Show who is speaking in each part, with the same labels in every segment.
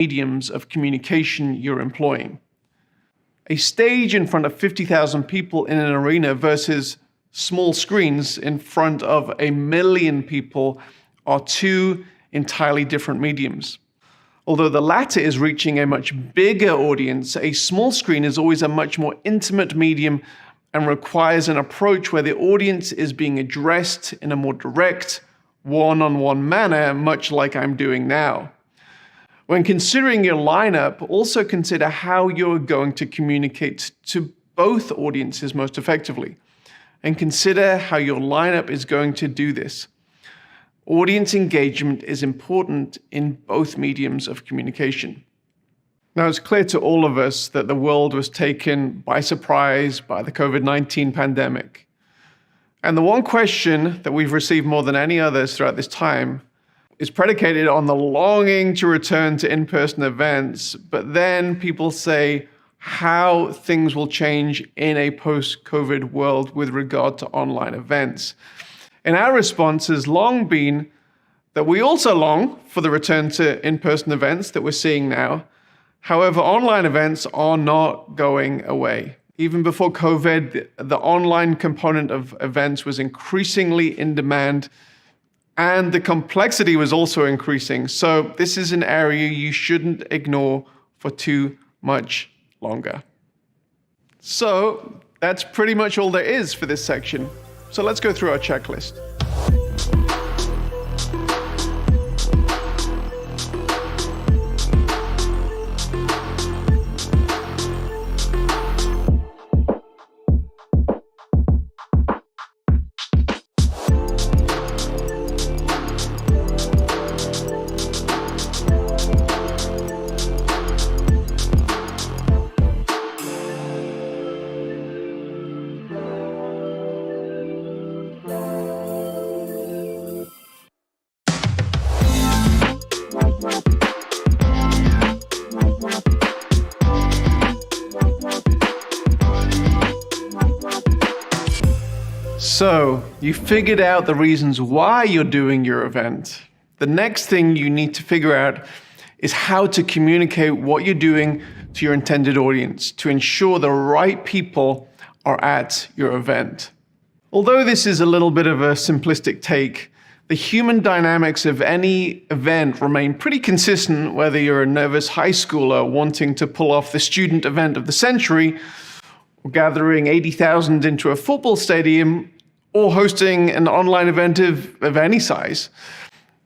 Speaker 1: mediums of communication you're employing. A stage in front of 50,000 people in an arena versus small screens in front of 1 million people are two entirely different mediums. Although the latter is reaching a much bigger audience, a small screen is always a much more intimate medium and requires an approach where the audience is being addressed in a more direct, one-on-one manner, much like I'm doing now. When considering your lineup, also consider how you're going to communicate to both audiences most effectively, and consider how your lineup is going to do this. Audience engagement is important in both mediums of communication. Now, it's clear to all of us that the world was taken by surprise by the COVID-19 pandemic. And the one question that we've received more than any others throughout this time is predicated on the longing to return to in-person events, but then people say how things will change in a post-COVID world with regard to online events. And our response has long been that we also long for the return to in-person events that we're seeing now. However, online events are not going away. Even before COVID, the online component of events was increasingly in demand, and the complexity was also increasing. So this is an area you shouldn't ignore for too much longer. So that's pretty much all there is for this section. So let's go through our checklist. So, you figured out the reasons why you're doing your event. The next thing you need to figure out is how to communicate what you're doing to your intended audience to ensure the right people are at your event. Although this is a little bit of a simplistic take, the human dynamics of any event remain pretty consistent, whether you're a nervous high schooler wanting to pull off the student event of the century, or gathering 80,000 into a football stadium, or hosting an online event of any size.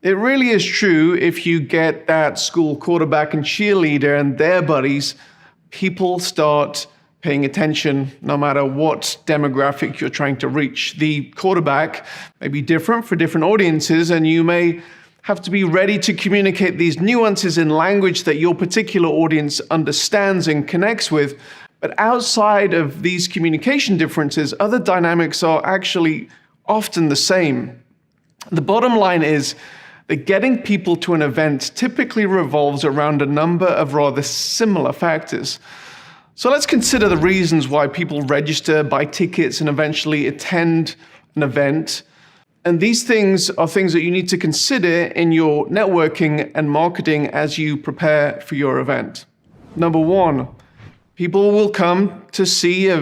Speaker 1: It really is true if you get that school quarterback and cheerleader and their buddies, people start paying attention no matter what demographic you're trying to reach. The quarterback may be different for different audiences, and you may have to be ready to communicate these nuances in language that your particular audience understands and connects with. But outside of these communication differences, other dynamics are actually often the same. The bottom line is that getting people to an event typically revolves around a number of rather similar factors. So let's consider the reasons why people register, buy tickets, and eventually attend an event. And these things are things that you need to consider in your networking and marketing as you prepare for your event. Number one, people will come to see a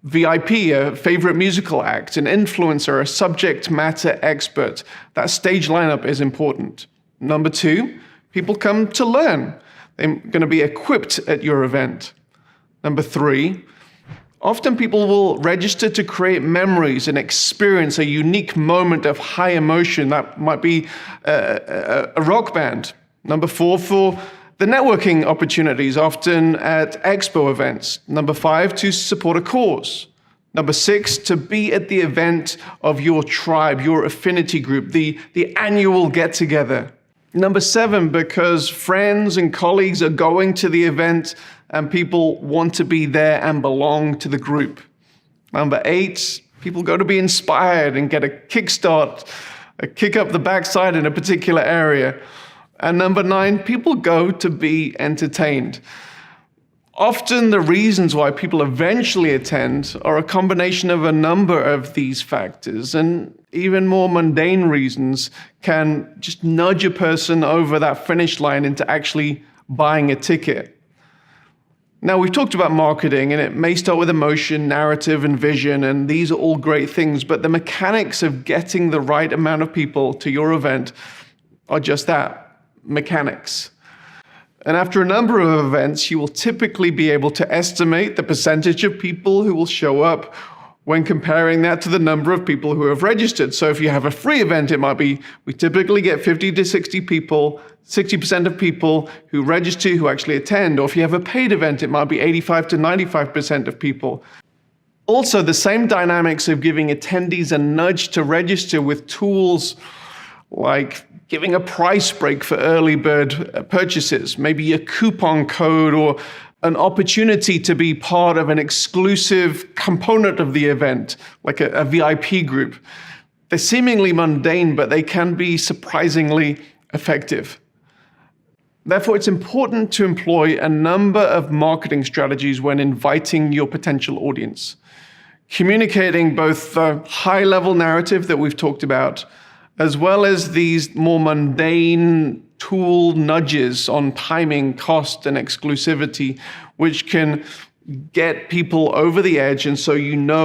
Speaker 1: VIP, a favorite musical act, an influencer, a subject matter expert. That stage lineup is important. Number two, people come to learn. They're going to be equipped at your event. Number three, often people will register to create memories and experience a unique moment of high emotion. That might be a rock band. Number four, for the networking opportunities, often at expo events. Number five, to support a cause. Number six, to be at the event of your tribe, your affinity group, the annual get-together. Number seven, because friends and colleagues are going to the event and people want to be there and belong to the group. Number eight, people go to be inspired and get a kickstart, a kick up the backside in a particular area. And number nine, people go to be entertained. Often the reasons why people eventually attend are a combination of a number of these factors, and even more mundane reasons can just nudge a person over that finish line into actually buying a ticket. Now, we've talked about marketing, and it may start with emotion, narrative, and vision, and these are all great things, but the mechanics of getting the right amount of people to your event are just that, mechanics. And after a number of events, you will typically be able to estimate the percentage of people who will show up when comparing that to the number of people who have registered. So if you have a free event, it might be, we typically get 50 to 60 people, 60% of people who register who actually attend. Or if you have a paid event, it might be 85 to 95% of people. Also, the same dynamics of giving attendees a nudge to register with tools like giving a price break for early bird purchases, maybe a coupon code or an opportunity to be part of an exclusive component of the event, like a VIP group. They're seemingly mundane, but they can be surprisingly effective. Therefore, it's important to employ a number of marketing strategies when inviting your potential audience. Communicating both the high-level narrative that we've talked about, as well as these more mundane tool nudges on timing, cost, and exclusivity, which can get people over the edge, and so you know